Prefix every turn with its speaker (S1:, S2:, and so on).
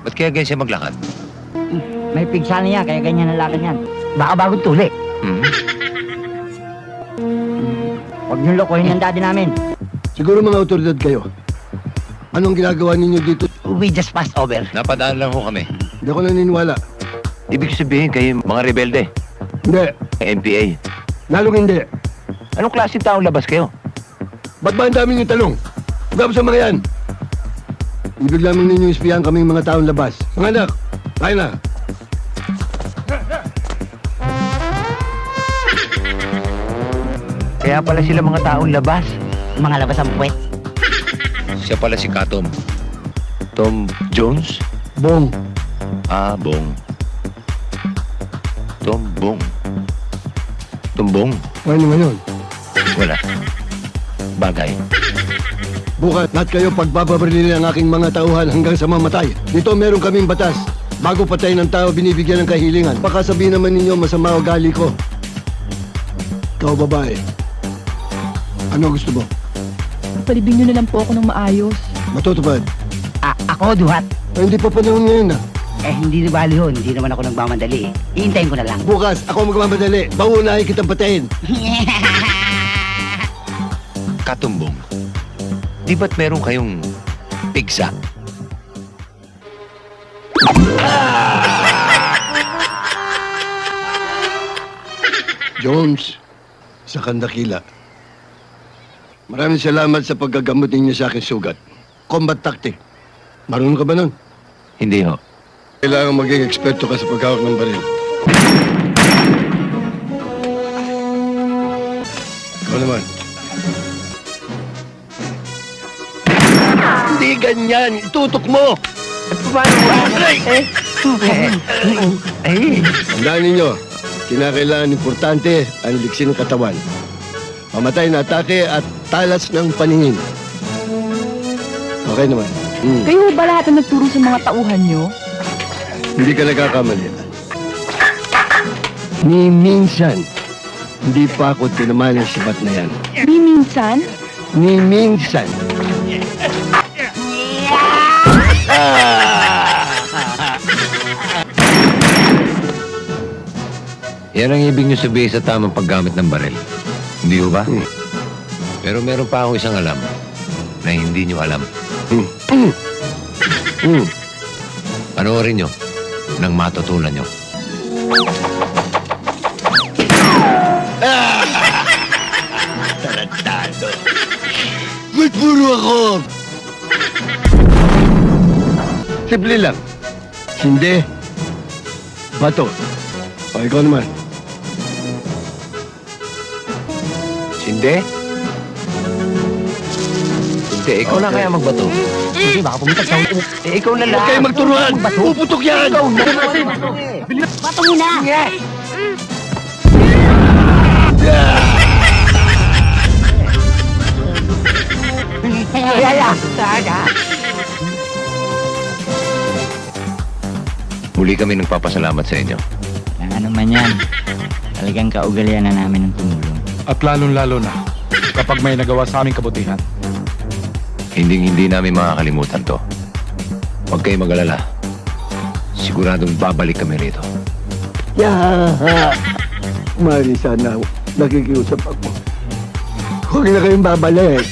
S1: Ba't kaya ganyan siya maglakad?
S2: May pigsa niya, kaya ganyan ang lakad niyan. Baka bagong tuli.
S1: Hmm?
S2: Huwag niyong lokohin ang daddy namin.
S3: Siguro mga otoridad kayo. Anong ginagawa ninyo dito?
S2: We just passed over.
S1: Napadaan lang ho kami.
S3: Hindi ako naniniwala.
S1: Ibig sabihin kayo mga rebelde.
S3: Hindi.
S1: MPA.
S3: Lalong hindi.
S1: Anong klaseng taong labas kayo?
S3: Ba't ba ang dami niyong talong? Huwag sa mga yan. Ibig lamang ninyo ispiyan kaming mga taong labas. Mga anak, tayo na.
S1: Kaya pala sila mga taong labas.
S2: Mga labas ang puwet.
S1: Siya pala si Katom. Tom Jones?
S3: Bong,
S1: Ah, Bong. Tom Bong. Tumbong?
S3: ano naman yun?
S1: Wala. Bagay.
S3: Bukas, lahat kayo pagbabarilin ang aking mga tauhan hanggang sa mamatay. Dito meron kaming batas. Bago patay ng tao, binibigyan ng kahilingan. Baka sabihin naman ninyo masama ugali ko. Ikaw, babae. Ano gusto mo?
S4: Palibing nyo na lang po ako ng maayos.
S3: Matutupad.
S2: Ako, duhat.
S3: Ay, hindi pa panahon ngayon na.
S2: Hindi na bali ho. Hindi naman ako nagmamadali. Iintayin ko na lang.
S3: Bukas, ako magmamadali. Baunahin kitang patayin.
S1: Katumbong. Di ba't meron kayong pigsa?
S3: Jones, sa Kandakila. Maraming salamat sa paggagamot ninyo sa aking sugat. Combat tactic. Marunong ka ba nun?
S1: Hindi ho.
S3: Kailangan maging eksperto ka sa paghawak ng baril. Ikaw naman. Hindi ganyan! Itutok mo! Tandaan ninyo, kinakailangan importante ang liksi ng katawan. Mamatay na atake at talas ng paningin. Okay naman.
S4: Kayo ba lahat ang nagturo sa mga tauhan nyo?
S3: Hindi ka nagkakamali. Ni minsan, hindi pa ako tinamaan ng sibat na yan.
S4: Di minsan?
S3: Ni minsan.
S1: Yan ang ibig niyo sabihin sa tamang paggamit ng baril. Hindi ho ba? Pero meron pa ako isang alam na hindi niyo alam. Panoorin niyo nang matutunan niyo.
S3: Tarantado. Ba't puro ako? Simple lang. Hindi. Bato. O, ikaw naman.
S1: Hindi? Hindi, ikaw na kaya magbato.
S2: Hindi, baka pumitak sa ulo.
S1: Ikaw na lang.
S3: Huwag kayo magturuan! Puputok yan!
S2: Ikaw na. Patungin na.
S1: Muli kami nagpapasalamat sa inyo.
S2: Ano man yan. Talagang kaugalian na namin ng tumulong.
S5: At lalong-lalo na kapag may nagawa sa aming kabutihan.
S1: Hindi namin makakalimutan to. Huwag kayo mag-alala. Siguradong babalik kami rito.
S3: Mari sana nakikiusap ako. Huwag na kayong babalik.